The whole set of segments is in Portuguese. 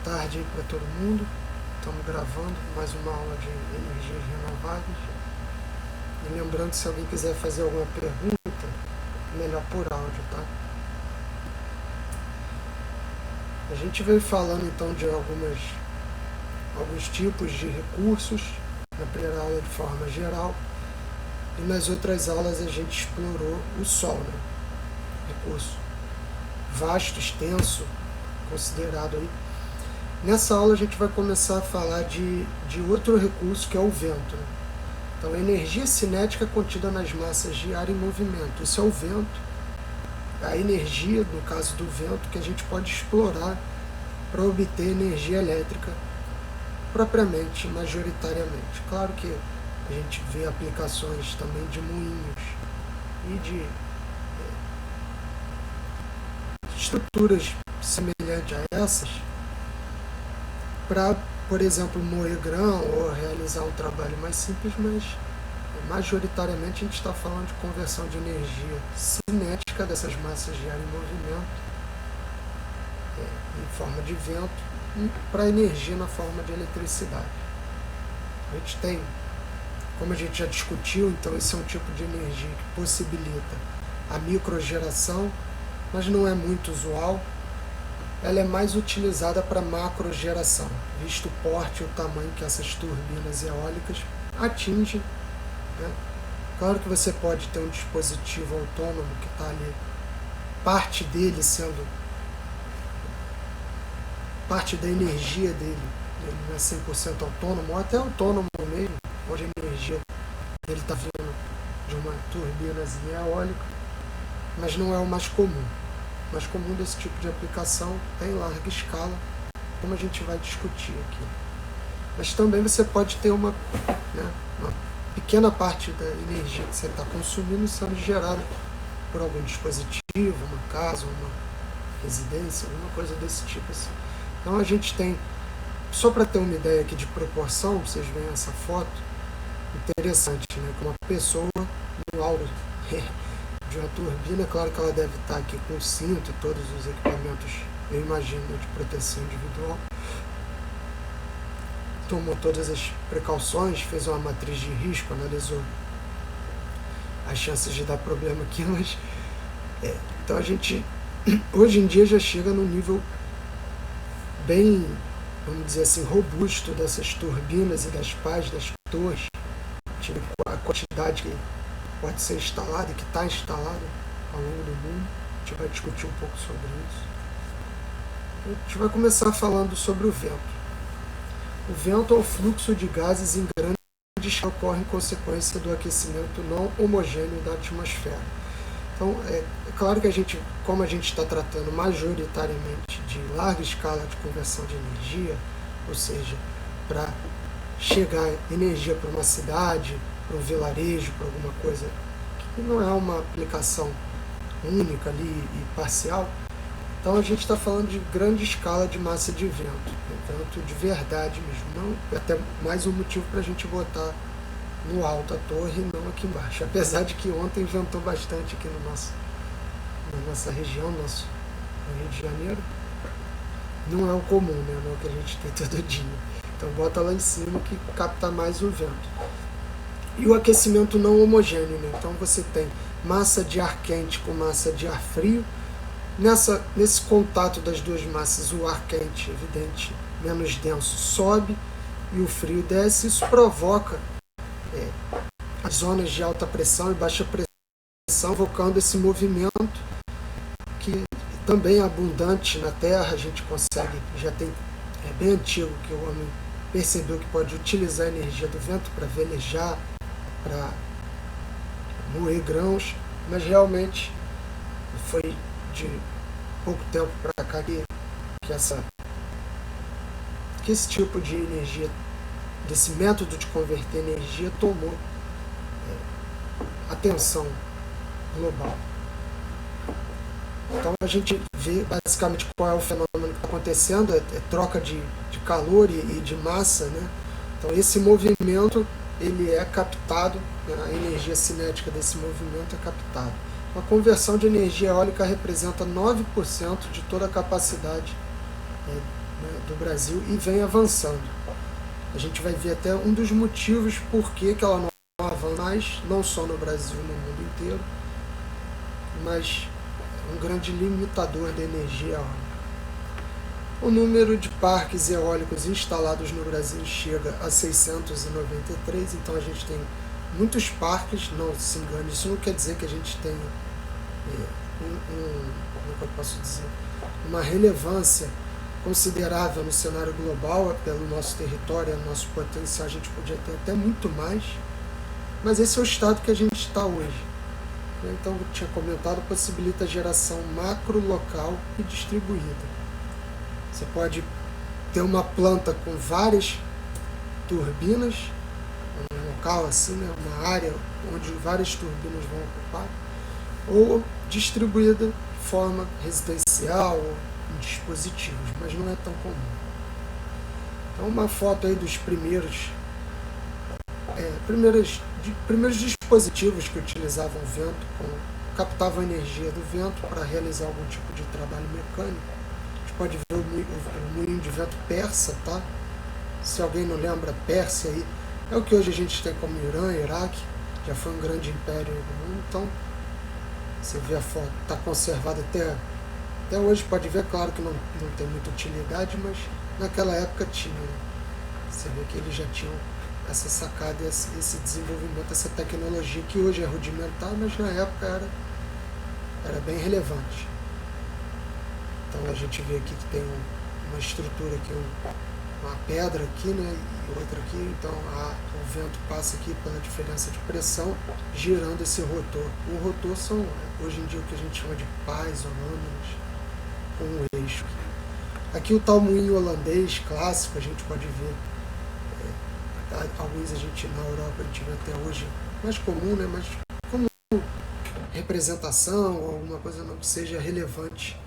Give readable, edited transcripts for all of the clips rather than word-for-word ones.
tarde aí para todo mundo. Estamos gravando mais uma aula de energias renováveis. E lembrando, se alguém quiser fazer alguma pergunta, melhor por áudio, tá? A gente veio falando então de alguns tipos de recursos na primeira aula de forma geral, e nas outras aulas a gente explorou o Sol, né? Recurso vasto, extenso, considerado aí. Nessa aula a gente vai começar a falar de outro recurso, que é o vento, né? Então, a energia cinética contida nas massas de ar em movimento. Isso é o vento, a energia, no caso do vento, que a gente pode explorar para obter energia elétrica propriamente, majoritariamente. Claro que a gente vê aplicações também de moinhos e de estruturas semelhantes a essas para, por exemplo, moer grão ou realizar um trabalho mais simples, mas majoritariamente a gente está falando de conversão de energia cinética dessas massas de ar em movimento em forma de vento para energia na forma de eletricidade. A gente tem, como a gente já discutiu, então esse é um tipo de energia que possibilita a microgeração, mas não é muito usual. Ela é mais utilizada para macrogeração, visto o porte e o tamanho que essas turbinas eólicas atingem, né? Claro que você pode ter um dispositivo autônomo que está ali, parte dele sendo, parte da energia dele, ele não é 100% autônomo, ou até autônomo mesmo, onde a energia dele está vindo de uma turbinazinha eólica, mas não é o mais comum. O mais comum desse tipo de aplicação é em larga escala, como a gente vai discutir aqui. Mas também você pode ter uma pequena parte da energia que você está consumindo sendo gerada por algum dispositivo, uma casa, uma residência, alguma coisa desse tipo assim. Então a gente tem, só para ter uma ideia aqui de proporção, vocês veem essa foto, interessante, né? Com uma pessoa no alto de uma turbina. Claro que ela deve estar aqui com o cinto e todos os equipamentos, eu imagino, de proteção individual. Tomou todas as precauções, fez uma matriz de risco, analisou as chances de dar problema aqui, mas então a gente hoje em dia já chega num nível bem, vamos dizer assim, robusto dessas turbinas e das pás das torres, a quantidade que pode ser instalada e que está instalada ao longo do mundo. A gente vai discutir um pouco sobre isso. A gente vai começar falando sobre o vento. O vento é o fluxo de gases em grande escala que ocorre em consequência do aquecimento não homogêneo da atmosfera. Então, é claro que como a gente está tratando majoritariamente de larga escala de conversão de energia, ou seja, para chegar energia para uma cidade, para um vilarejo, para alguma coisa que não é uma aplicação única ali e parcial, então a gente está falando de grande escala de massa de vento, vento de verdade mesmo, não, até mais um motivo para a gente botar no alto a torre e não aqui embaixo, apesar de que ontem ventou bastante aqui na nossa região, no Rio de Janeiro, não é o comum, né? Não é o que a gente tem todo dia, então bota lá em cima que capta mais o vento. E o aquecimento não homogêneo, né? Então você tem massa de ar quente com massa de ar frio. Nesse contato das duas massas, o ar quente, evidente, menos denso, sobe e o frio desce. Isso provoca as zonas de alta pressão e baixa pressão, provocando esse movimento que também é abundante na Terra. A gente consegue, é bem antigo que o homem percebeu que pode utilizar a energia do vento para velejar, para moer grãos, mas realmente foi de pouco tempo para cá que esse tipo de energia, desse método de converter energia, tomou atenção global. Então a gente vê basicamente qual é o fenômeno que está acontecendo, é troca de calor e de massa, né? Então esse movimento ele é captado, né? A energia cinética desse movimento é captada. A conversão de energia eólica representa 9% de toda a capacidade né, do Brasil e vem avançando. A gente vai ver até um dos motivos por que ela não avança mais, não só no Brasil, no mundo inteiro, mas um grande limitador de energia eólica. O número de parques eólicos instalados no Brasil chega a 693, então a gente tem muitos parques, não se engane, isso não quer dizer que a gente tenha como é que eu posso dizer, uma relevância considerável no cenário global, pelo nosso território, nosso potencial, a gente podia ter até muito mais, mas esse é o estado que a gente está hoje. Então, eu tinha comentado, possibilita a geração macro, local e distribuída. Você pode ter uma planta com várias turbinas, um local assim, né, uma área onde várias turbinas vão ocupar, ou distribuída de forma residencial ou em dispositivos, mas não é tão comum. Então, uma foto aí dos primeiros dispositivos que utilizavam vento, captavam a energia do vento para realizar algum tipo de trabalho mecânico. Pode ver o moinho de vento persa, tá? Se alguém não lembra, Pérsia aí é o que hoje a gente tem como Irã, Iraque, já foi um grande império no mundo, então você vê a foto, está conservada até hoje, pode ver, claro que não tem muita utilidade, mas naquela época tinha. Você vê que eles já tinham essa sacada, esse desenvolvimento, essa tecnologia que hoje é rudimentar, mas na época era bem relevante. Então a gente vê aqui que tem uma estrutura aqui, uma pedra aqui, né, e outra aqui, então o vento passa aqui pela diferença de pressão, girando esse rotor. O rotor são, hoje em dia, o que a gente chama de pás ou lâminas, com um eixo. Aqui o tal moinho holandês clássico, a gente pode ver, alguns a gente na Europa a gente vê até hoje, mais comum, né, mas como representação ou alguma coisa não que seja relevante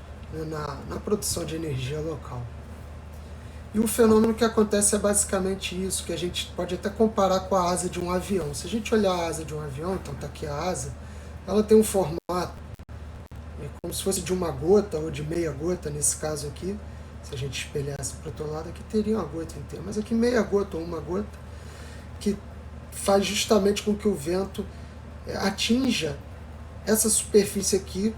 na produção de energia local. E o fenômeno que acontece é basicamente isso, que a gente pode até comparar com a asa de um avião. Se a gente olhar a asa de um avião, então está aqui a asa, ela tem um formato como se fosse de uma gota ou de meia gota, nesse caso aqui. Se a gente espelhasse para o outro lado, aqui teria uma gota inteira, mas aqui meia gota ou uma gota, que faz justamente com que o vento atinja essa superfície aqui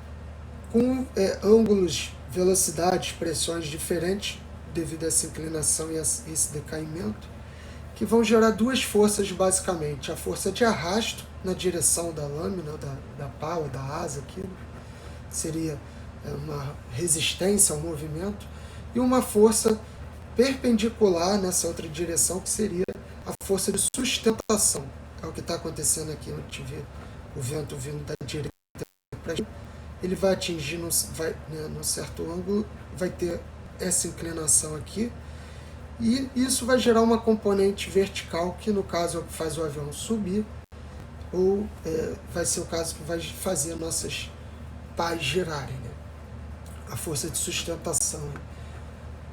com ângulos, velocidades, pressões diferentes devido a essa inclinação e esse decaimento, que vão gerar duas forças basicamente. A força de arrasto na direção da lâmina, da pá ou da asa aqui, seria uma resistência ao movimento, e uma força perpendicular nessa outra direção, que seria a força de sustentação. É o que está acontecendo aqui, onde a gente vê o vento vindo da direita para a esquerda. Ele vai atingir num certo ângulo, vai ter essa inclinação aqui, e isso vai gerar uma componente vertical, que no caso é o que faz o avião subir, ou vai ser o caso que vai fazer nossas pás girarem, né? A força de sustentação.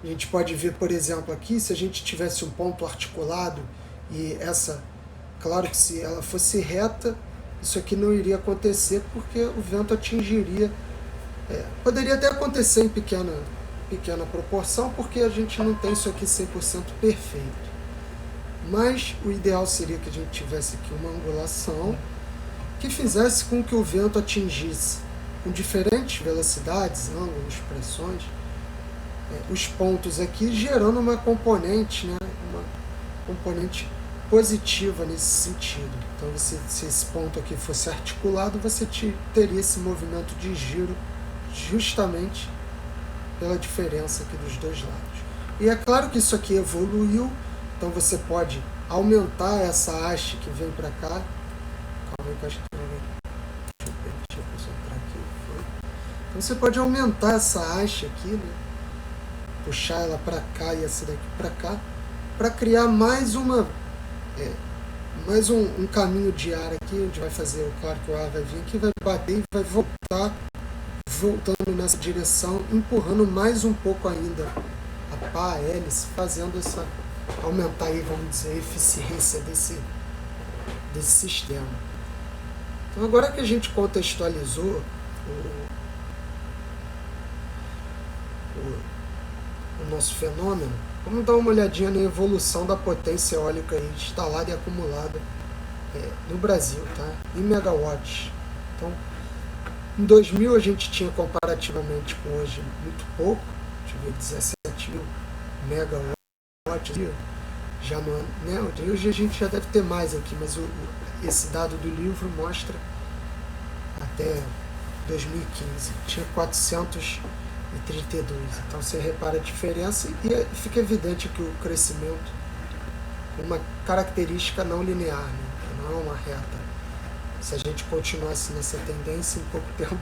A gente pode ver, por exemplo, aqui, se a gente tivesse um ponto articulado, e claro que se ela fosse reta, isso aqui não iria acontecer, porque o vento atingiria, poderia até acontecer em pequena proporção, porque a gente não tem isso aqui 100% perfeito. Mas o ideal seria que a gente tivesse aqui uma angulação que fizesse com que o vento atingisse, com diferentes velocidades, ângulos, pressões, os pontos aqui, gerando uma componente, né, uma componente positiva nesse sentido. Então, se esse ponto aqui fosse articulado, você teria esse movimento de giro justamente pela diferença aqui dos dois lados. E é claro que isso aqui evoluiu, então você pode aumentar essa haste que vem para cá. Calma aí que eu acho que deixa eu concentrar aqui. Então você pode aumentar essa haste aqui, né? Puxar ela para cá e essa daqui para cá, para criar mais um caminho de ar aqui, onde vai fazer, claro que o ar vai vir aqui, vai bater e vai voltando nessa direção, empurrando mais um pouco ainda a pá, a hélice, fazendo aumentar aí, vamos dizer, a eficiência desse sistema. Então, agora que a gente contextualizou o nosso fenômeno, vamos dar uma olhadinha na evolução da potência eólica aí, instalada e acumulada no Brasil, tá? Em megawatts. Então, em 2000 a gente tinha comparativamente com hoje muito pouco, deixa eu ver, 17 mil megawatts, já no, né? Hoje a gente já deve ter mais aqui, mas esse dado do livro mostra até 2015, tinha 432. Então você repara a diferença e fica evidente que o crescimento, uma característica não linear, né? Não é uma reta. Se a gente continuasse nessa tendência, em pouco tempo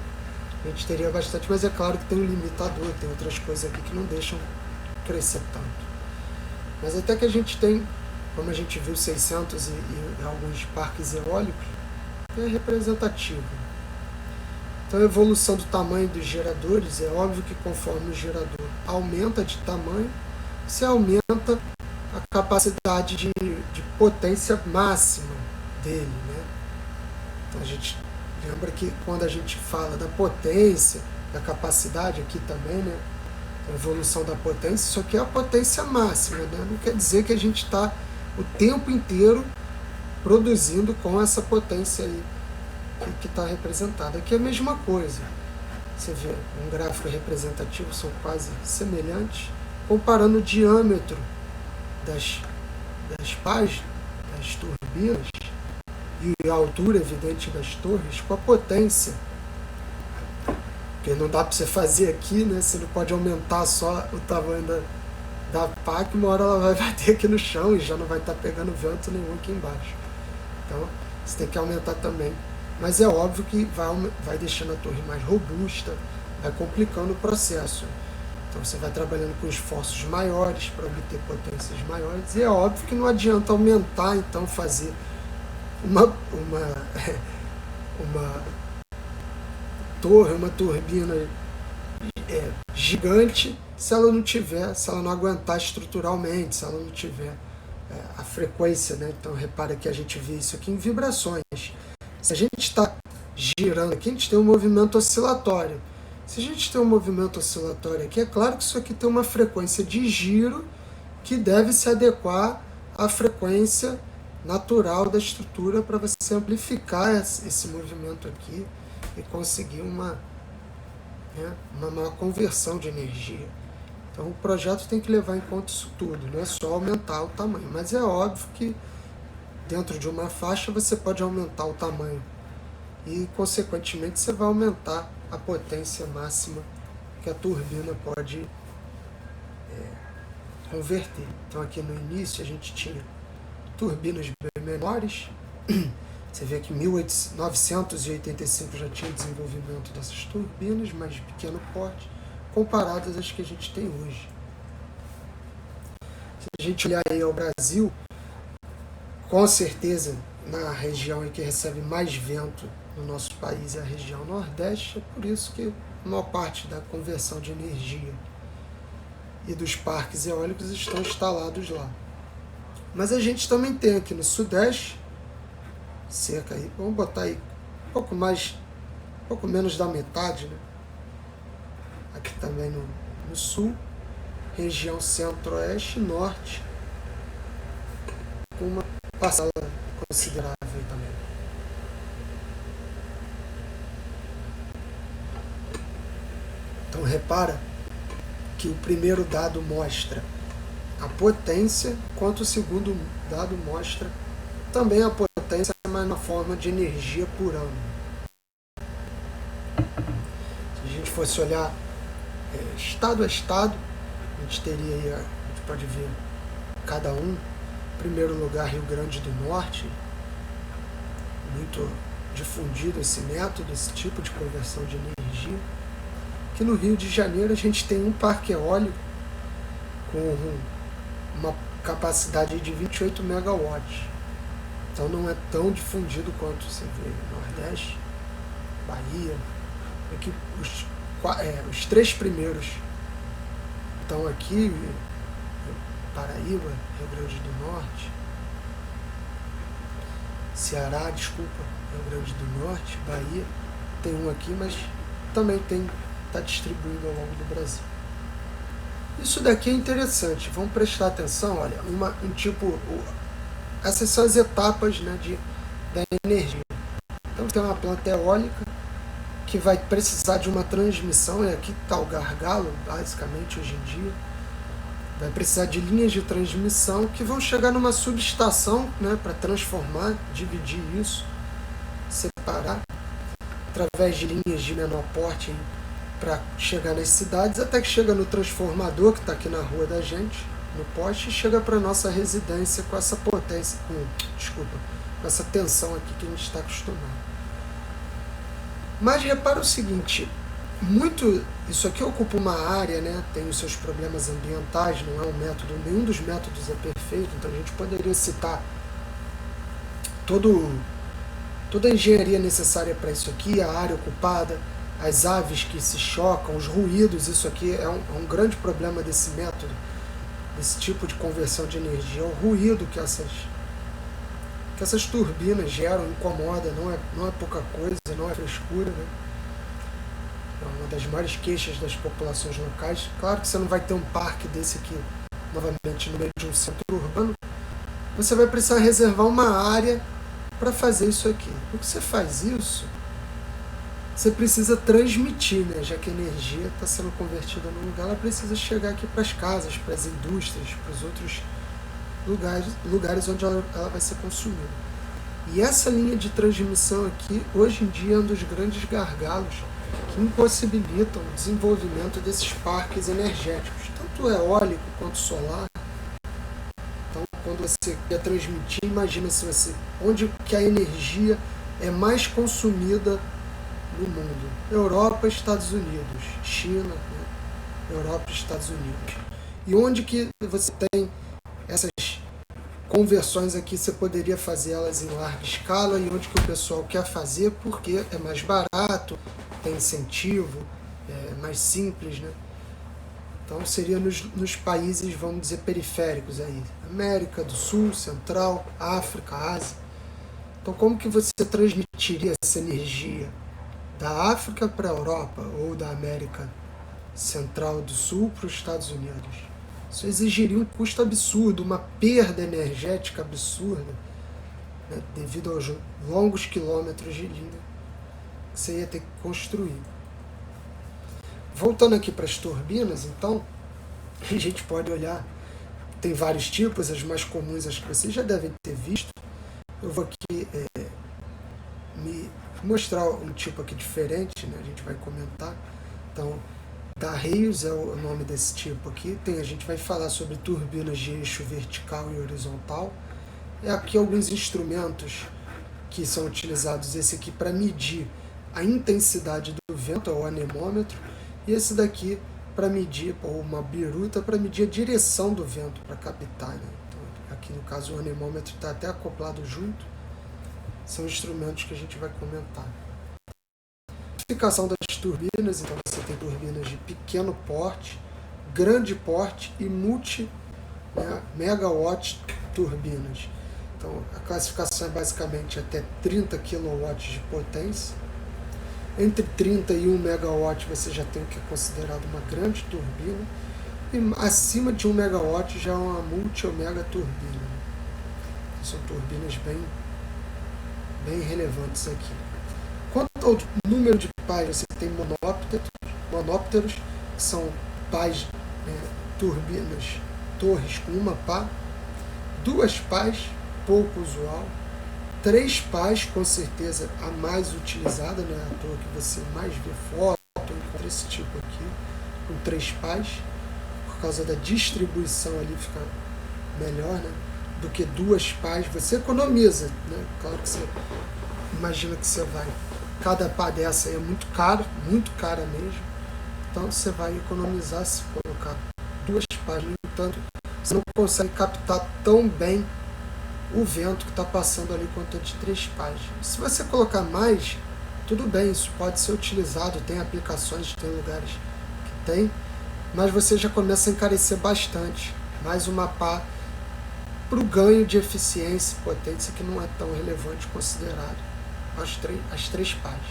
a gente teria bastante, mas é claro que tem um limitador, tem outras coisas aqui que não deixam crescer tanto. Mas até que a gente tem, como a gente viu, 600 e alguns parques eólicos, é representativo. Então a evolução do tamanho dos geradores, é óbvio que conforme o gerador aumenta de tamanho, você aumenta a capacidade de potência máxima dele, né? Então a gente lembra que quando a gente fala da potência, da capacidade aqui também, né? A evolução da potência, isso aqui é a potência máxima, né? Não quer dizer que a gente está o tempo inteiro produzindo com essa potência aí que está representada. Aqui é a mesma coisa. Você vê um gráfico representativo, são quase semelhantes, comparando o diâmetro das páginas, das turbinas, e a altura evidente das torres com a potência. Porque não dá para você fazer aqui, né? Você não pode aumentar só o tamanho da pá, que uma hora ela vai bater aqui no chão e já não vai estar pegando vento nenhum aqui embaixo. Então você tem que aumentar também. Mas é óbvio que vai deixando a torre mais robusta, vai complicando o processo. Então você vai trabalhando com esforços maiores para obter potências maiores. E é óbvio que não adianta aumentar, então fazer uma torre, uma turbina gigante, se ela não aguentar estruturalmente, se ela não tiver a frequência, né? Então repara que a gente vê isso aqui em vibrações. Se a gente está girando aqui, a gente tem um movimento oscilatório. Se a gente tem um movimento oscilatório aqui, é claro que isso aqui tem uma frequência de giro que deve se adequar à frequência natural da estrutura para você amplificar esse movimento aqui e conseguir uma maior conversão de energia. Então o projeto tem que levar em conta isso tudo, não é só aumentar o tamanho, mas é óbvio que dentro de uma faixa você pode aumentar o tamanho e consequentemente você vai aumentar a potência máxima que a turbina pode converter. Então aqui no início a gente tinha turbinas bem menores, você vê que em 1985 já tinha desenvolvimento dessas turbinas, mas de pequeno porte, comparadas às que a gente tem hoje. Se a gente olhar aí ao Brasil, com certeza na região em que recebe mais vento no nosso país é a região Nordeste, é por isso que a maior parte da conversão de energia e dos parques eólicos estão instalados lá. Mas a gente também tem aqui no Sudeste, cerca aí, vamos botar aí pouco menos da metade, né? Aqui também no Sul, região Centro-Oeste e Norte, com uma parcela considerável também. Então repara que o primeiro dado mostra a potência, enquanto o segundo dado mostra também a potência, mas na forma de energia por ano. Se a gente fosse olhar estado a estado, a gente pode ver cada um. Em primeiro lugar, Rio Grande do Norte, muito difundido esse método, esse tipo de conversão de energia. Aqui no Rio de Janeiro a gente tem um parque eólico com uma capacidade de 28 megawatts. Então não é tão difundido quanto você vê no Nordeste, Bahia. Aqui os três primeiros estão aqui, Paraíba, Rio Grande do Norte, Ceará, Rio Grande do Norte, Bahia, tem um aqui, mas também está distribuído ao longo do Brasil. Isso daqui é interessante, vamos prestar atenção, olha, essas são as etapas, né, da energia. Então tem uma planta eólica que vai precisar de uma transmissão, e aqui está o gargalo, basicamente, hoje em dia. Vai precisar de linhas de transmissão que vão chegar numa subestação, né, para transformar, dividir isso, separar, através de linhas de menor porte para chegar nas cidades, até que chega no transformador, que está aqui na rua da gente, no poste, e chega para a nossa residência com essa potência, com essa tensão aqui que a gente está acostumado. Mas repara o seguinte, isso aqui ocupa uma área, né, tem os seus problemas ambientais, não é um método, nenhum dos métodos é perfeito, então a gente poderia citar toda a engenharia necessária para isso aqui, a área ocupada, as aves que se chocam, os ruídos, isso aqui é um grande problema desse método, desse tipo de conversão de energia, o ruído que essas turbinas geram, incomoda, não é pouca coisa, não é frescura, né? É uma das maiores queixas das populações locais. Claro que você não vai ter um parque desse aqui, novamente, no meio de um centro urbano, você vai precisar reservar uma área para fazer isso aqui. Por que você faz isso? Você precisa transmitir, né? Já que a energia está sendo convertida num lugar, ela precisa chegar aqui para as casas, para as indústrias, para os outros lugares onde ela vai ser consumida. E essa linha de transmissão aqui, hoje em dia, é um dos grandes gargalos que impossibilitam o desenvolvimento desses parques energéticos, tanto eólico quanto solar. Então, quando você quer transmitir, imagina se onde que a energia é mais consumida no mundo. Europa, Estados Unidos, China, né? Europa e Estados Unidos. E onde que você tem essas conversões aqui, você poderia fazer elas em larga escala, e onde que o pessoal quer fazer porque é mais barato, tem incentivo, é mais simples, né? Então seria nos países, vamos dizer, periféricos aí, América do Sul, Central, África, Ásia. Então como que você transmitiria essa energia da África para a Europa ou da América Central do Sul para os Estados Unidos? Isso exigiria um custo absurdo, uma perda energética absurda, né, devido aos longos quilômetros de linha que você ia ter que construir. Voltando aqui para as turbinas, então, a gente pode olhar, tem vários tipos, as mais comuns acho que vocês já devem ter visto. Eu vou aqui me mostrar um tipo aqui diferente, né? A gente vai comentar. Então, Darreios é o nome desse tipo aqui. A gente vai falar sobre turbinas de eixo vertical e horizontal. Aqui alguns instrumentos que são utilizados, esse aqui para medir a intensidade do vento, é o anemômetro, e esse daqui para medir, ou uma biruta, para medir a direção do vento, para captar, né? Então, aqui no caso o anemômetro está até acoplado junto. São instrumentos que a gente vai comentar. Classificação das turbinas, então você tem turbinas de pequeno porte, grande porte e megawatt turbinas. Então a classificação é basicamente até 30 kW de potência. Entre 30 e 1 megawatt você já tem o que é considerado uma grande turbina, e acima de 1 megawatt já é uma multi ou mega turbina. São turbinas bem relevantes aqui. Quanto ao número de pás, você tem monópteros, que são pás, turbinas, torres com uma pá, 2 pás, pouco usual, 3 pás, com certeza a mais utilizada, né? A toa que você mais vê foto, encontra esse tipo aqui, com 3 pás, por causa da distribuição ali fica melhor, né? Do que 2 pás, você economiza, né? Claro que você imagina que você vai, cada pá dessa é muito cara mesmo, então você vai economizar se colocar 2 pás, no entanto, você não consegue captar tão bem o vento que está passando ali quanto a de 3 pás. Se você colocar mais, tudo bem, isso pode ser utilizado, tem aplicações, tem lugares que tem, mas você já começa a encarecer bastante, mais uma pá para o ganho de eficiência e potência que não é tão relevante considerado as 3 pás.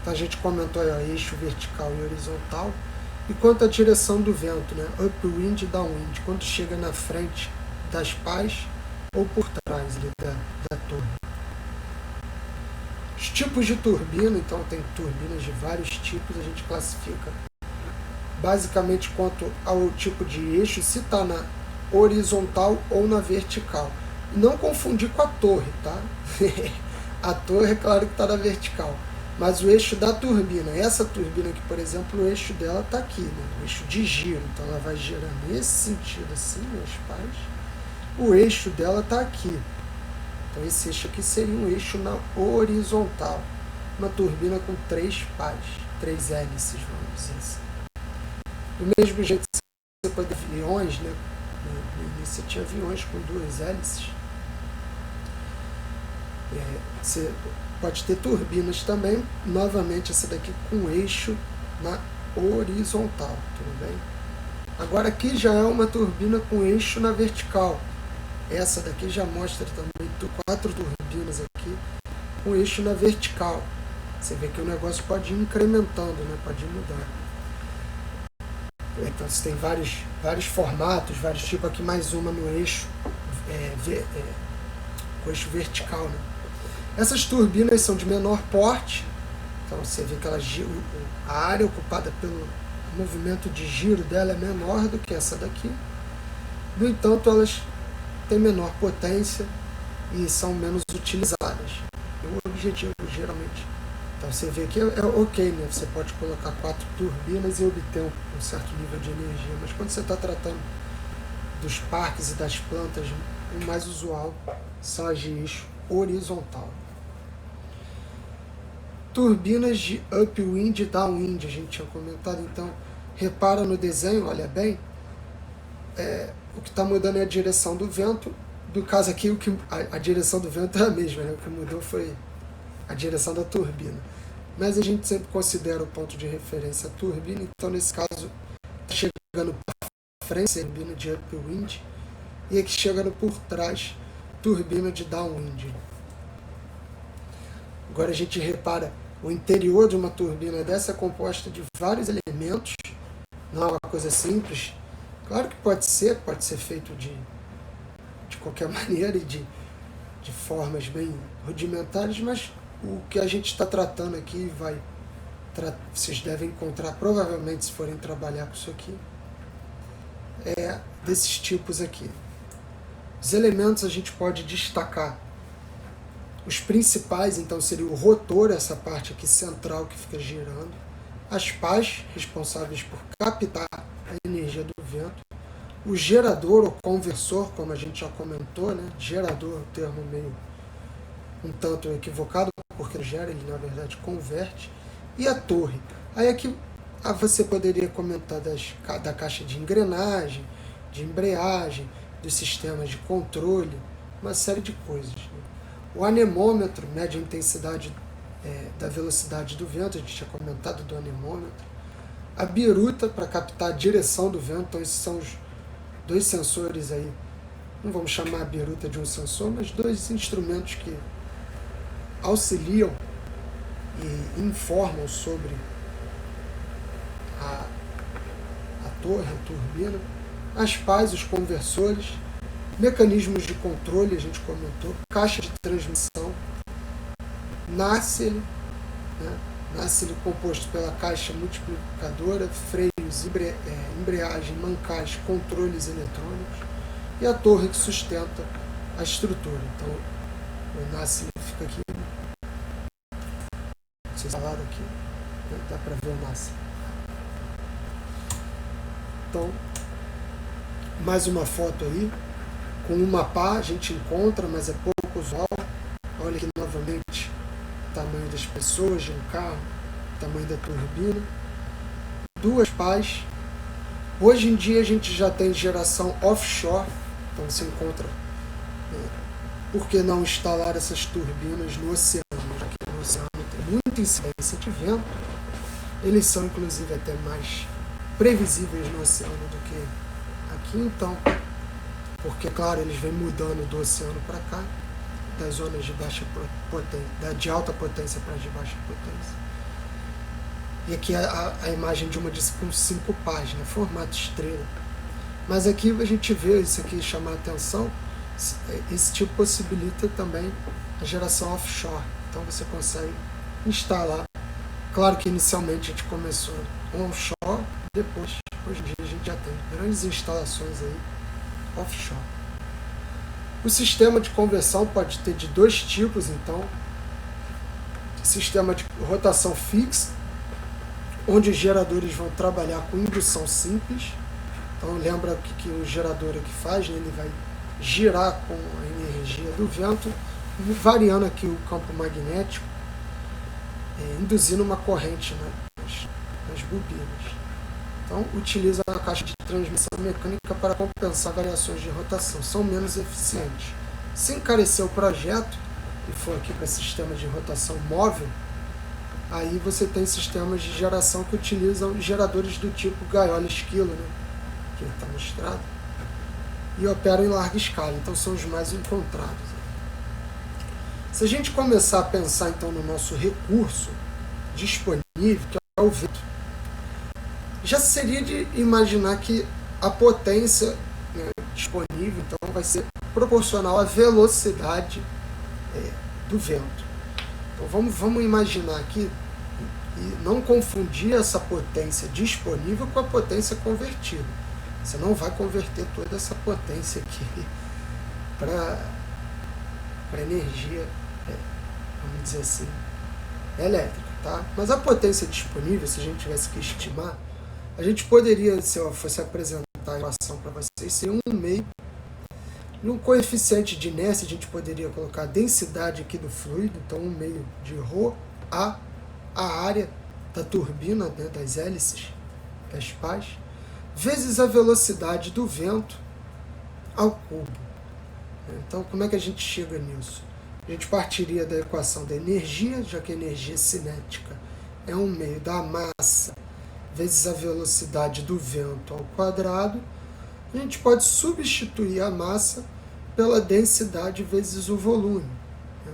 Então a gente comentou aí, eixo vertical e horizontal, E quanto à direção do vento, né? Upwind e downwind, quando chega na frente das pás ou por trás ali da torre. Os tipos de turbina, então tem turbinas de vários tipos, a gente classifica basicamente quanto ao tipo de eixo, se está na horizontal ou na vertical. Não confundir com a torre, tá? A torre é claro que está na vertical, mas o eixo da turbina, essa turbina aqui, por exemplo, o eixo dela está aqui, né? O eixo de giro, então ela vai girar nesse sentido assim, meus pais. O eixo dela está aqui. Então esse eixo aqui seria um eixo na horizontal. Uma turbina com 3 pás, 3 hélices, vamos dizer assim. Do mesmo jeito que você pode ter aviões, né? No início tinha aviões com 2 hélices. Você pode ter turbinas também, novamente essa daqui com eixo na horizontal, tudo bem? Agora aqui já é uma turbina com eixo na vertical. Essa daqui já mostra também 4 turbinas aqui com eixo na vertical. Você vê que o negócio pode ir incrementando, né? Pode ir mudando. Então você tem vários formatos, vários tipos. Aqui mais uma no eixo, com eixo vertical, né? Essas turbinas são de menor porte, então você vê que a área ocupada pelo movimento de giro dela é menor do que essa daqui. No entanto, elas têm menor potência e são menos utilizadas. E o objetivo, geralmente, então você vê que é ok, né? Você pode colocar 4 turbinas e obter um certo nível de energia, mas quando você está tratando dos parques e das plantas, o mais usual são as de eixo horizontal. Turbinas de upwind e downwind, a gente tinha comentado, então repara no desenho, olha bem, o que está mudando é a direção do vento. No caso aqui, a direção do vento é a mesma, né? O que mudou foi a direção da turbina. Mas a gente sempre considera o ponto de referência a turbina, então nesse caso está chegando para frente, turbina de upwind, e aqui chegando por trás, turbina de downwind. Agora a gente repara, o interior de uma turbina dessa é composta de vários elementos, não é uma coisa simples. Claro que pode ser feito de qualquer maneira e de formas bem rudimentares, mas o que a gente está tratando aqui vocês devem encontrar, provavelmente se forem trabalhar com isso aqui, é desses tipos aqui. Os elementos a gente pode destacar. Os principais, então, seria o rotor, essa parte aqui central que fica girando, as pás, responsáveis por captar a energia do vento, o gerador ou conversor, como a gente já comentou, né? Gerador, termo meio um tanto equivocado, porque gera, ele na verdade converte, e a torre. Aí aqui você poderia comentar da caixa de engrenagem, de embreagem, dos sistemas de controle, uma série de coisas, né? O anemômetro mede a intensidade da velocidade do vento, a gente tinha comentado do anemômetro. A biruta, para captar a direção do vento, então esses são os 2 sensores aí, não vamos chamar a biruta de um sensor, mas 2 instrumentos que auxiliam e informam sobre a torre, a turbina. As pás, os conversores, mecanismos de controle, a gente comentou, caixa de transmissão, nacelle, né? Nacelle composto pela caixa multiplicadora, freios, embreagem, mancais, controles eletrônicos, e a torre que sustenta a estrutura. Então, o nacelle fica aqui, vocês falaram aqui, né? Dá para ver o nacelle. Então, mais uma foto aí, com uma pá a gente encontra, mas é pouco usual. Olha aqui novamente o tamanho das pessoas, de um carro, o tamanho da turbina. 2 pás. Hoje em dia a gente já tem geração offshore, então você encontra, por que não instalar essas turbinas no oceano, já que no oceano tem muita incidência de vento. Eles são inclusive até mais previsíveis no oceano do que aqui, então, porque, claro, eles vêm mudando do oceano para cá, das zonas de baixa potência, de alta potência para as de baixa potência. E aqui a imagem de uma disco com 5 páginas, formato estrela. Mas aqui a gente vê isso aqui chamar a atenção. Esse tipo possibilita também a geração offshore. Então você consegue instalar. Claro que inicialmente a gente começou onshore, depois, hoje em dia a gente já tem grandes instalações aí offshore. O sistema de conversão pode ter de 2 tipos, então. Sistema de rotação fixa, onde os geradores vão trabalhar com indução simples. Então lembra que o gerador aqui faz, né? Ele vai girar com a energia do vento, variando aqui o campo magnético, induzindo uma corrente, né, nas bobinas. Então utiliza a caixa de transmissão mecânica para compensar variações de rotação, são menos eficientes. Se encarecer o projeto e for aqui para sistema de rotação móvel, aí você tem sistemas de geração que utilizam geradores do tipo gaiola-esquilo, né, que está mostrado, e operam em larga escala, então são os mais encontrados. Se a gente começar a pensar então no nosso recurso disponível, que é o vento, já seria de imaginar que a potência, né, disponível então vai ser proporcional à velocidade do vento. Então vamos imaginar aqui e não confundir essa potência disponível com a potência convertida. Você não vai converter toda essa potência aqui para energia, vamos dizer assim, elétrica, tá? Mas a potência disponível, se a gente tivesse que estimar, a gente poderia, se eu fosse apresentar a equação para vocês, seria 1/2. No coeficiente de inércia, a gente poderia colocar a densidade aqui do fluido, então 1/2 de ρ a área da turbina, né, das hélices, das pás, vezes a velocidade do vento ao cubo. Então, como é que a gente chega nisso? A gente partiria da equação da energia, já que a energia cinética é 1/2 da massa vezes a velocidade do vento ao quadrado. A gente pode substituir a massa pela densidade vezes o volume, né?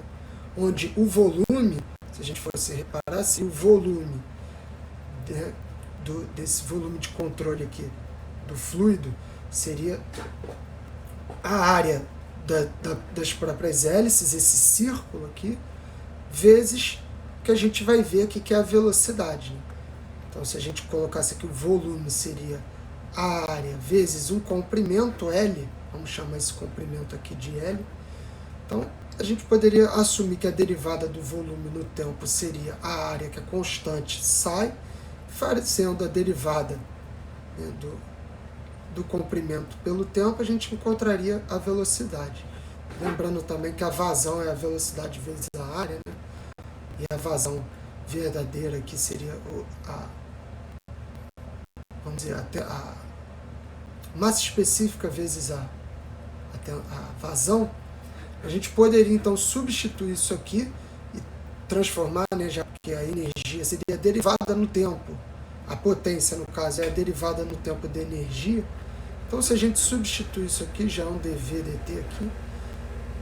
Onde o volume, se a gente fosse reparar, se o volume, né, desse volume de controle aqui do fluido seria a área das próprias hélices, esse círculo aqui, vezes que a gente vai ver aqui que é a velocidade. Então, se a gente colocasse aqui o volume, seria a área vezes um comprimento L, vamos chamar esse comprimento aqui de L. Então, a gente poderia assumir que a derivada do volume no tempo seria a área, que é constante psi, sendo a derivada, né, do comprimento pelo tempo, a gente encontraria a velocidade. Lembrando também que a vazão é a velocidade vezes a área, né? E a vazão verdadeira aqui seria vamos dizer, a massa específica vezes a vazão. A gente poderia então substituir isso aqui e transformar, né, já que a energia seria derivada no tempo, a potência no caso é a derivada no tempo da energia. Então, se a gente substituir isso aqui, já é um dV/dt aqui,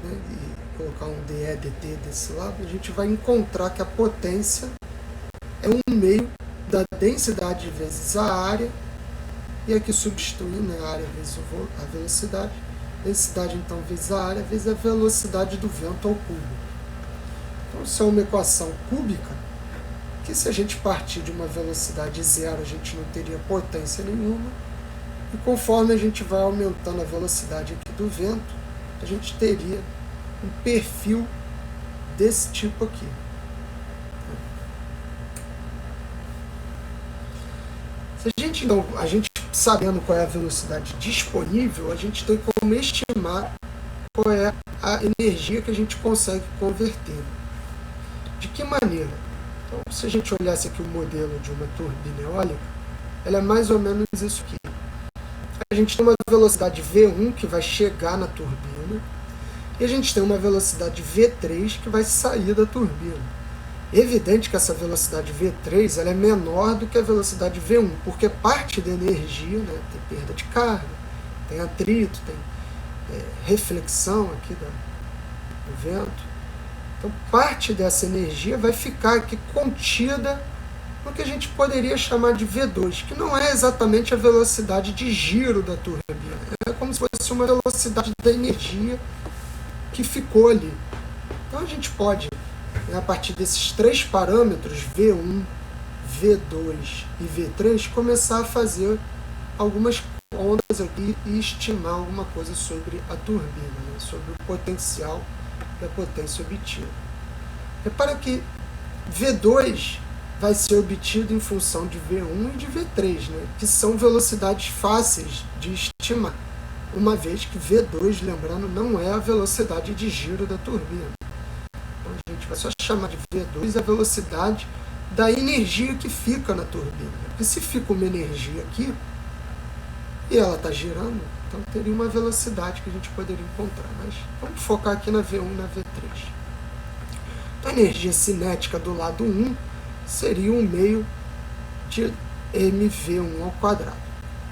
né, e colocar um dE/dt desse lado, a gente vai encontrar que a potência é 1/2 da densidade vezes a área, e aqui substituindo, né, a área vezes a velocidade, densidade então vezes a área vezes a velocidade do vento ao cubo. Então, isso é uma equação cúbica, que se a gente partir de uma velocidade zero, a gente não teria potência nenhuma. E conforme a gente vai aumentando a velocidade aqui do vento, a gente teria um perfil desse tipo aqui. Se a gente sabendo qual é a velocidade disponível, a gente tem como estimar qual é a energia que a gente consegue converter. De que maneira? Então, se a gente olhasse aqui o modelo de uma turbina eólica, ela é mais ou menos isso aqui. A gente tem uma velocidade V1 que vai chegar na turbina e a gente tem uma velocidade V3 que vai sair da turbina. É evidente que essa velocidade V3 ela é menor do que a velocidade V1, porque parte da energia, né, tem perda de carga, tem atrito, tem reflexão aqui do vento. Então parte dessa energia vai ficar aqui contida no que a gente poderia chamar de V2, que não é exatamente a velocidade de giro da turbina. É como se fosse uma velocidade da energia que ficou ali. Então a gente pode, a partir desses três parâmetros, V1, V2 e V3, começar a fazer algumas contas aqui e estimar alguma coisa sobre a turbina, né? Sobre o potencial e a potência obtida. Repara que V2 vai ser obtido em função de V1 e de V3, né? Que são velocidades fáceis de estimar, uma vez que V2, lembrando, não é a velocidade de giro da turbina. Então a gente vai só chamar de V2 a velocidade da energia que fica na turbina. Porque se fica uma energia aqui e ela está girando, então teria uma velocidade que a gente poderia encontrar. Mas vamos focar aqui na V1 e na V3. Então a energia cinética do lado 1 seria 1 meio de mv1 ao quadrado.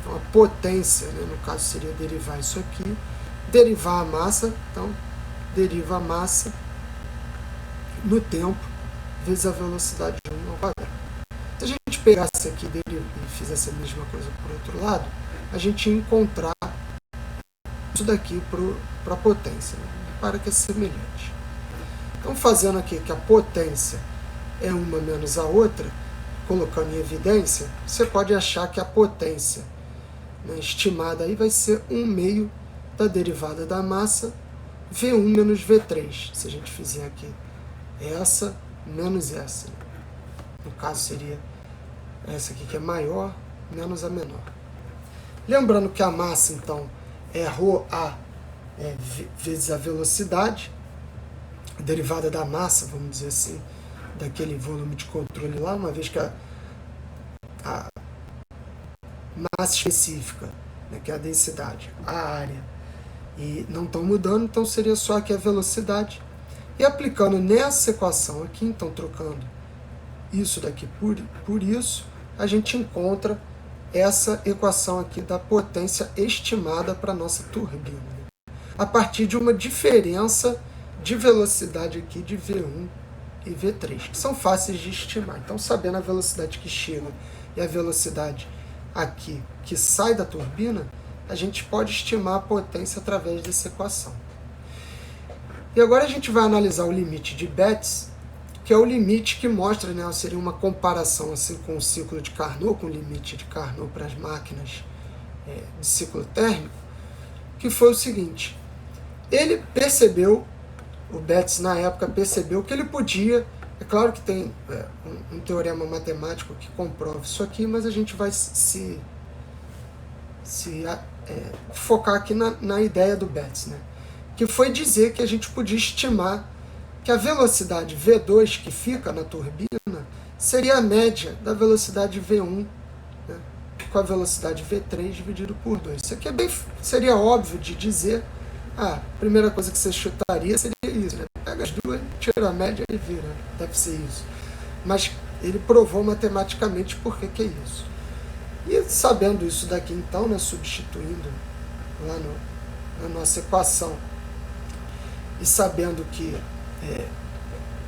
Então a potência, né, no caso seria derivar isso aqui, derivar a massa, então deriva a massa no tempo vezes a velocidade de 1 ao quadrado. Se a gente pegasse aqui e fizesse a mesma coisa por outro lado, a gente ia encontrar isso daqui para a potência, né? Para que é semelhante. Então, fazendo aqui que a potência é uma menos a outra, colocando em evidência, você pode achar que a potência, né, estimada aí vai ser 1 meio da derivada da massa, V1 menos V3. Se a gente fizer aqui essa menos essa. No caso seria essa aqui que é maior menos a menor. Lembrando que a massa, então, é ρA vezes a velocidade, a derivada da massa, vamos dizer assim, daquele volume de controle lá, uma vez que a massa específica, né, que é a densidade, a área, e não estão mudando, então seria só aqui a velocidade. E aplicando nessa equação aqui, então trocando isso daqui por isso, a gente encontra essa equação aqui da potência estimada para a nossa turbina, né? A partir de uma diferença de velocidade aqui de V1 e V3, que são fáceis de estimar. Então, sabendo a velocidade que chega e a velocidade aqui que sai da turbina, a gente pode estimar a potência através dessa equação. E agora a gente vai analisar o limite de Betz, que é o limite que mostra, né, seria uma comparação assim com o ciclo de Carnot, com o limite de Carnot para as máquinas de ciclo térmico, que foi o seguinte: ele percebeu, o Betz na época percebeu que ele podia, é claro que tem um teorema matemático que comprova isso aqui, mas a gente vai se focar aqui na ideia do Betz, né? Que foi dizer que a gente podia estimar que a velocidade V2 que fica na turbina seria a média da velocidade V1, né, com a velocidade V3 dividido por 2. Isso aqui seria óbvio de dizer. A primeira coisa que você chutaria seria isso, né? Pega as duas, tira a média e vira. Deve ser isso. Mas ele provou matematicamente por que é isso. E sabendo isso daqui então, né, substituindo lá na nossa equação, e sabendo que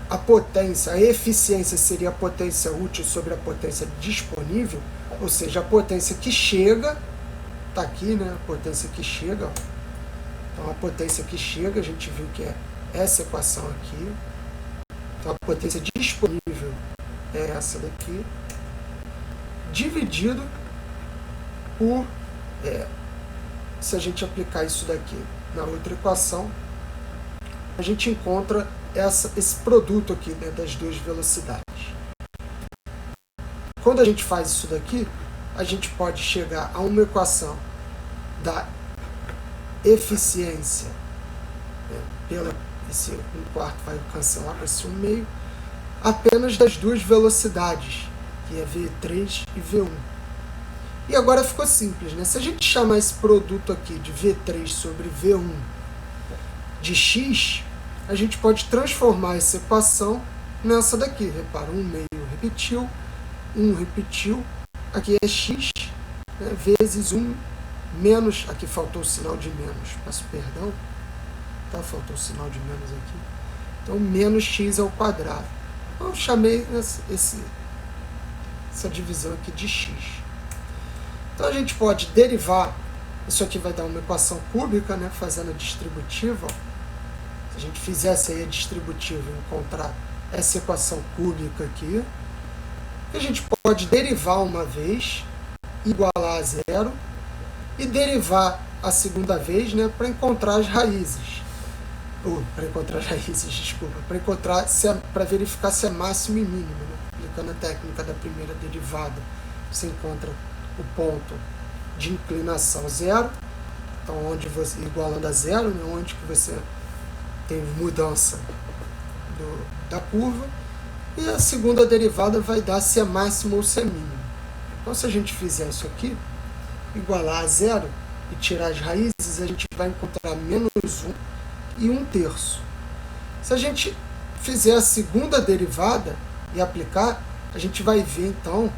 a potência, a eficiência seria a potência útil sobre a potência disponível, ou seja, a potência que chega, está aqui, né, a potência que chega, ó. Então a potência que chega, a gente viu que é essa equação aqui, então a potência disponível é essa daqui, dividido por, se a gente aplicar isso daqui na outra equação, a gente encontra esse produto aqui, né, das duas velocidades. Quando a gente faz isso daqui, a gente pode chegar a uma equação da eficiência, né, esse 1/4 vai cancelar para esse 1 meio, apenas das duas velocidades, que é V3 e V1. E agora ficou simples, né? Se a gente chamar esse produto aqui de V3 sobre V1 de X, a gente pode transformar essa equação nessa daqui. Repara, 1 meio repetiu, 1 repetiu, aqui é X, né, vezes 1 menos, aqui faltou o sinal de menos, peço perdão, tá, faltou o sinal de menos aqui, então menos X ao quadrado. Então eu chamei essa divisão aqui de x. Então a gente pode derivar, isso aqui vai dar uma equação cúbica, né, fazendo a distributiva. Ó. Se a gente fizesse aí a distributiva e encontrar essa equação cúbica aqui, a gente pode derivar uma vez, igualar a zero, e derivar a segunda vez, né, para encontrar as raízes. Desculpa, para verificar se é máximo e mínimo, né? Aplicando a técnica da primeira derivada, você encontra o ponto de inclinação zero, então onde você, igualando a zero, né, onde que você tem mudança da curva, e a segunda derivada vai dar se é máximo ou se é mínimo. Então se a gente fizer isso aqui, igualar a zero e tirar as raízes, a gente vai encontrar menos 1 e 1/3. Se a gente fizer a segunda derivada e aplicar, a gente vai ver então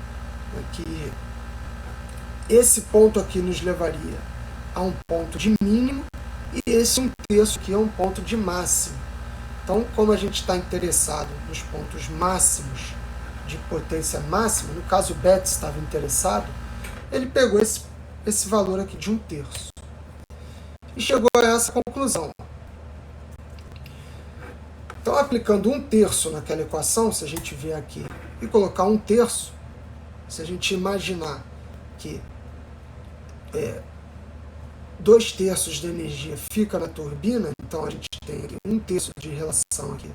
que esse ponto aqui nos levaria a um ponto de mínimo e esse 1/3 aqui é um ponto de máximo. Então, como a gente está interessado nos pontos máximos de potência máxima, no caso o Bethe estava interessado, ele pegou esse valor aqui de 1/3 e chegou a essa conclusão. Então, aplicando 1/3 naquela equação, se a gente vier aqui e colocar 1/3, se a gente imaginar que 2/3 da energia fica na turbina, então a gente tem aqui 1/3 de relação aqui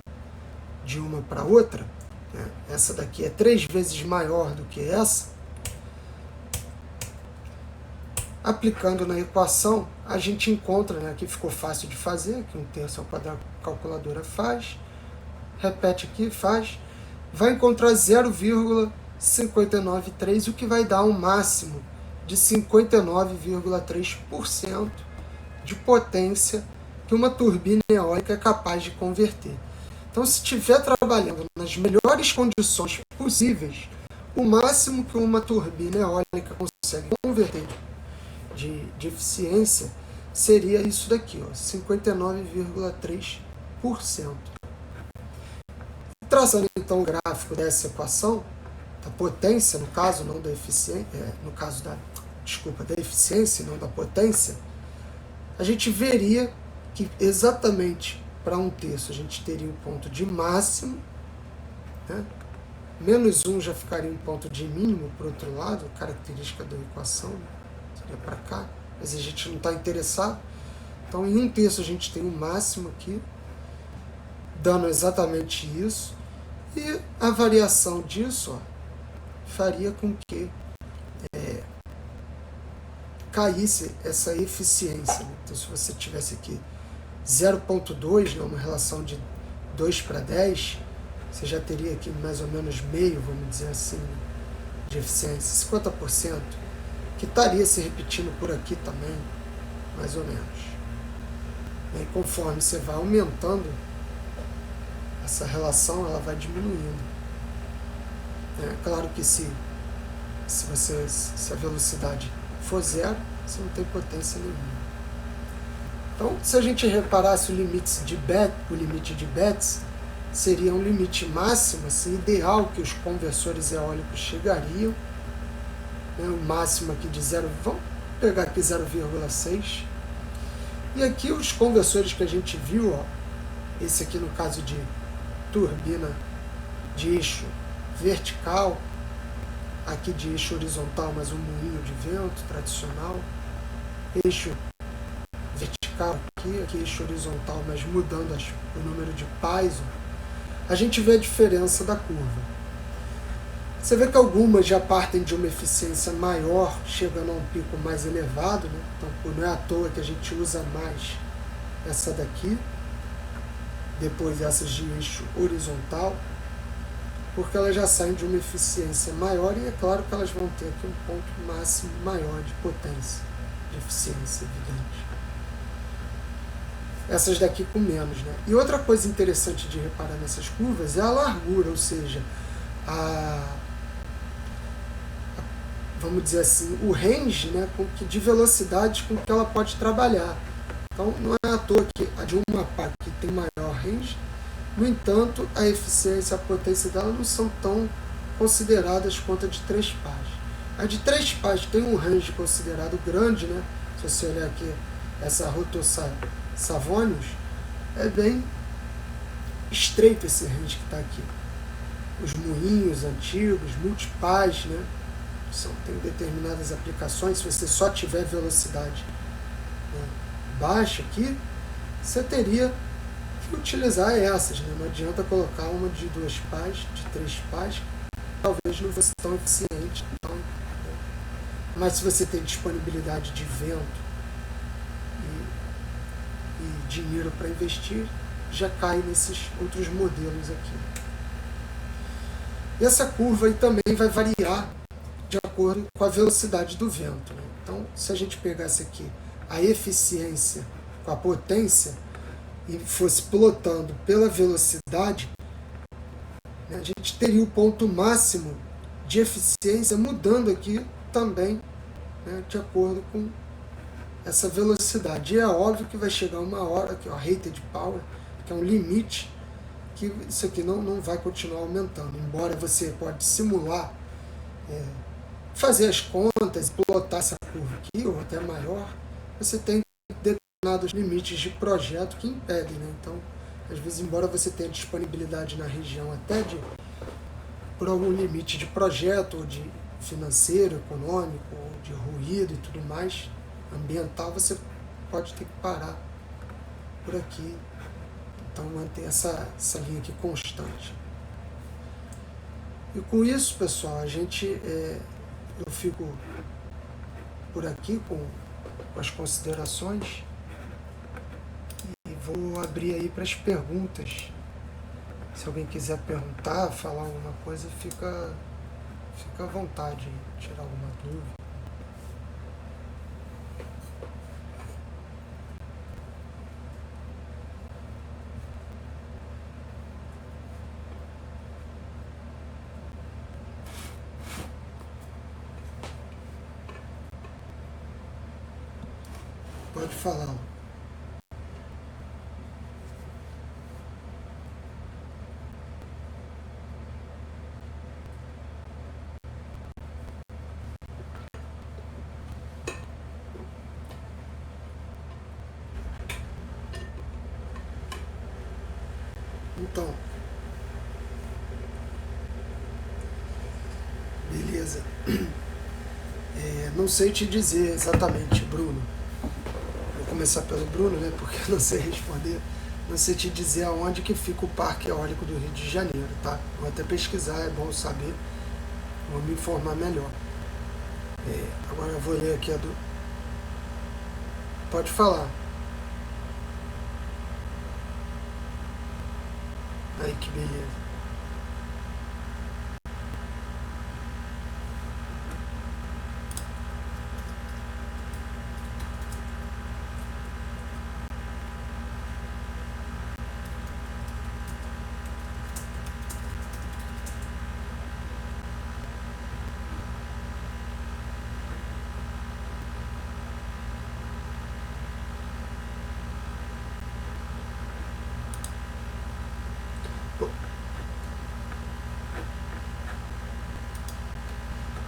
de uma para outra, né? Essa daqui é 3 vezes maior do que essa. Aplicando na equação, a gente encontra, né, aqui ficou fácil de fazer, que 1/3 ao quadrado, a calculadora faz, repete aqui, faz, vai encontrar 0,593, o que vai dar um máximo de 59,3% de potência que uma turbina eólica é capaz de converter. Então, se estiver trabalhando nas melhores condições possíveis, o máximo que uma turbina eólica consegue converter de eficiência seria isso daqui, ó, 59,3%. Traçando então o gráfico dessa equação, da potência, no caso, não da eficiência, da eficiência, não da potência, a gente veria que exatamente para 1/3 a gente teria um ponto de máximo, né? Menos 1 já ficaria um ponto de mínimo, por outro lado, característica da equação, né? Seria para cá, mas a gente não está interessado. Então, em 1/3 a gente tem o máximo aqui, dando exatamente isso, e a variação disso, ó, faria com que caísse essa eficiência, né? Então, se você tivesse aqui 0,2, né, uma relação de 2 para 10, você já teria aqui mais ou menos meio, vamos dizer assim, de eficiência, 50%, que estaria se repetindo por aqui também, mais ou menos. E conforme você vai aumentando, essa relação ela vai diminuindo. É claro que se a velocidade for zero, você não tem potência nenhuma. Então, se a gente reparasse o limite de Bethe, seria um limite máximo, assim, ideal que os conversores eólicos chegariam, né, o máximo aqui de 0, vamos pegar aqui 0,6. E aqui os conversores que a gente viu, ó, esse aqui no caso de turbina de eixo vertical, aqui de eixo horizontal, mas um moinho de vento tradicional, eixo vertical aqui eixo horizontal, mas mudando o número de pais, a gente vê a diferença da curva. Você vê que algumas já partem de uma eficiência maior, chegando a um pico mais elevado, né? Então não é à toa que a gente usa mais essa daqui, depois essas de eixo horizontal, porque elas já saem de uma eficiência maior e é claro que elas vão ter aqui um ponto máximo maior de potência, de eficiência, evidente. Essas daqui com menos, né? E outra coisa interessante de reparar nessas curvas é a largura, ou seja, vamos dizer assim, o range, né, de velocidade com que ela pode trabalhar. Então, não é à toa que a de uma pá que tem maior range, no entanto, a eficiência e a potência dela não são tão consideradas quanto a de 3 pares. A de 3 pares tem um range considerado grande, né? Se você olhar aqui, essa Rotosavonius, é bem estreito esse range que está aqui. Os moinhos antigos, multipás, né? Tem determinadas aplicações. Se você só tiver velocidade, né, baixa aqui, você teria que utilizar essas, né? Não adianta colocar uma de 2 pás, de 3 pás, talvez não fosse tão eficiente. Então, né? Mas se você tem disponibilidade de vento e dinheiro para investir, já cai nesses outros modelos aqui. E essa curva aí também vai variar de acordo com a velocidade do vento, né? Então, se a gente pegasse aqui a eficiência com a potência e fosse plotando pela velocidade, né, a gente teria o ponto máximo de eficiência mudando aqui também, né, de acordo com essa velocidade. E é óbvio que vai chegar uma hora, que é o rated power, que é um limite, que isso aqui não vai continuar aumentando. Embora você pode simular, fazer as contas, plotar essa curva aqui, ou até maior, você tem determinados limites de projeto que impedem, né? Então, às vezes, embora você tenha disponibilidade na região até por algum limite de projeto, ou de financeiro, econômico, ou de ruído e tudo mais, ambiental, você pode ter que parar por aqui. Então, manter essa linha aqui constante. E com isso, pessoal, eu fico por aqui com as considerações e vou abrir aí para as perguntas. Se alguém quiser perguntar, falar alguma coisa, fica à vontade, tirar alguma dúvida. Pode falar. Então, beleza. Não sei te dizer exatamente, Bruno. Vou começar pelo Bruno, né? Porque eu não sei responder. Não sei te dizer aonde que fica o Parque Eólico do Rio de Janeiro, tá? Vou até pesquisar, é bom saber. Vou me informar melhor. Agora eu vou ler aqui a do... Pode falar. Aí, que beleza.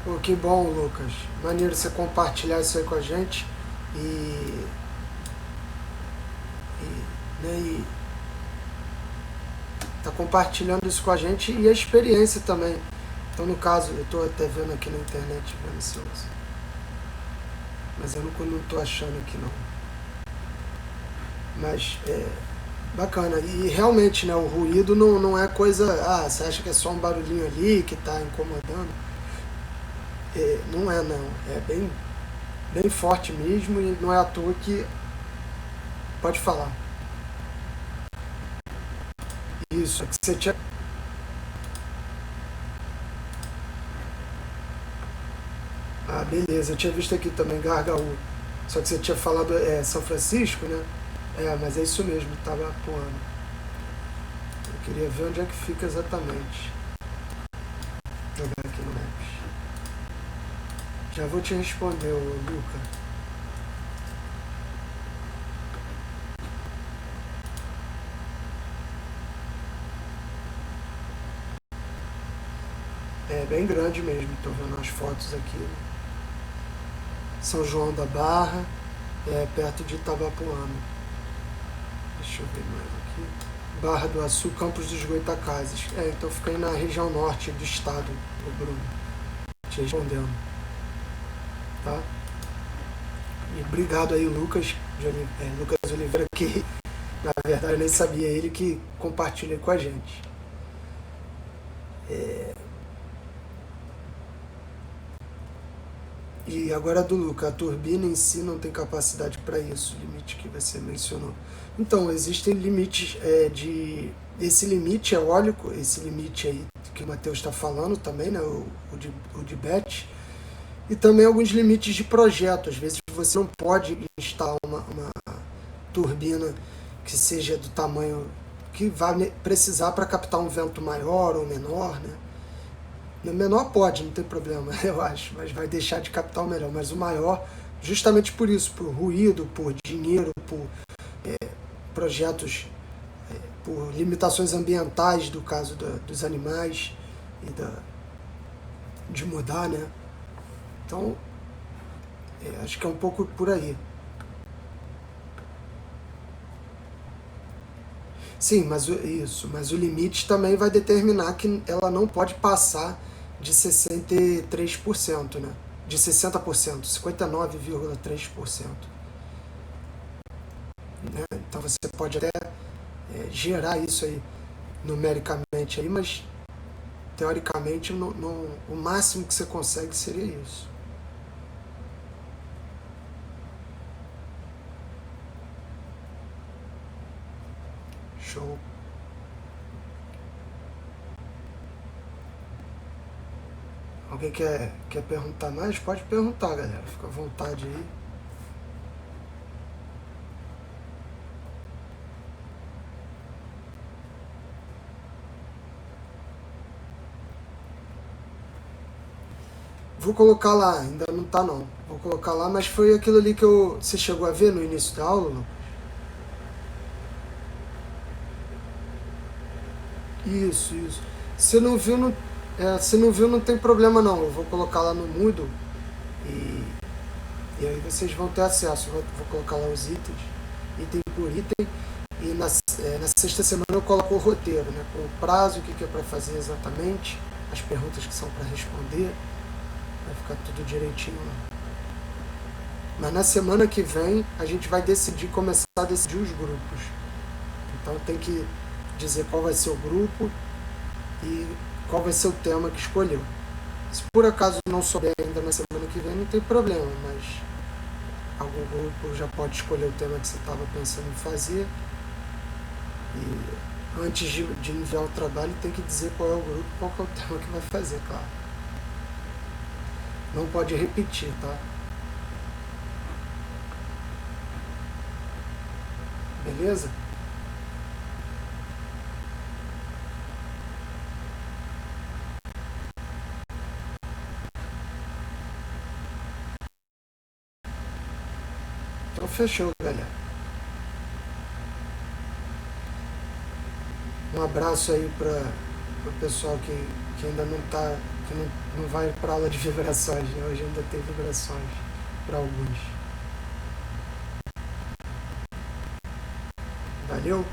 Pô, que bom, Lucas. Maneiro você compartilhar isso aí com a gente e tá compartilhando isso com a gente e a experiência também. Então, no caso, eu estou até vendo aqui na internet, vendo se eu... mas eu não estou achando aqui não. Mas bacana. E realmente, né, o ruído não é coisa... você acha que é só um barulhinho ali que está incomodando? Não é não. É bem forte mesmo e não é à toa que... Pode falar. Isso, é que você tinha... Ah, beleza. Eu tinha visto aqui também, Gargaú. Só que você tinha falado São Francisco, né? Mas é isso mesmo, estava atuando. Eu queria ver onde é que fica exatamente. Vou jogar aqui no Maps. Já vou te responder, Luca. É bem grande mesmo, estou vendo as fotos aqui. Né? São João da Barra, perto de Itabapoana. Deixa eu ver mais aqui. Barra do Açu, Campos dos Goytacazes. Então fica aí na região norte do estado, o Bruno. Te respondendo. Tá? E obrigado aí, Lucas Oliveira, que na verdade eu nem sabia, ele que compartilha com a gente. E agora do Luca, a turbina em si não tem capacidade para isso, o limite que você mencionou. Então, existem limites esse limite eólico, esse limite aí que o Matheus está falando também, né, o de BET, e também alguns limites de projeto. Às vezes você não pode instalar uma turbina que seja do tamanho que vai precisar para captar um vento maior ou menor, né? No menor pode, não tem problema, eu acho, mas vai deixar de captar o melhor. Mas o maior, justamente por isso, por ruído, por dinheiro, por projetos, por limitações ambientais, do caso dos animais e de mudar, né? Então, acho que é um pouco por aí. Sim, mas o limite também vai determinar que ela não pode passar de 63%, né? De 60%, 59,3%. Né? Então você pode até gerar isso aí numericamente aí, mas teoricamente o máximo que você consegue seria isso. Show. Alguém quer perguntar mais? Pode perguntar, galera. Fica à vontade aí. Vou colocar lá, ainda não tá não. Vou colocar lá, mas foi aquilo ali que você chegou a ver no início da aula, Lucas? Isso. Se não viu, não tem problema não. Eu vou colocar lá no Moodle e aí vocês vão ter acesso. Vou colocar lá os itens, item por item. E na sexta semana eu coloco o roteiro, né? Com o prazo, o que é para fazer exatamente, as perguntas que são para responder. Vai ficar tudo direitinho lá. Mas na semana que vem a gente vai começar a decidir os grupos. Então tem que dizer qual vai ser o grupo e qual vai ser o tema que escolheu. Se por acaso não souber ainda na semana que vem, não tem problema, mas algum grupo já pode escolher o tema que você estava pensando em fazer. E antes de enviar o trabalho, tem que dizer qual é o grupo, qual é o tema que vai fazer, claro. Não pode repetir, tá? Beleza? Então fechou, galera. Um abraço aí para o pessoal que ainda não tá, que não vai para aula de vibrações, né? Hoje ainda tem vibrações para alguns. Valeu?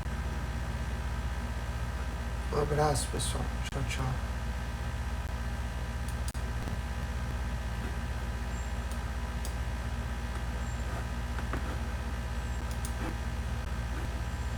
Um abraço, pessoal. Tchau, tchau.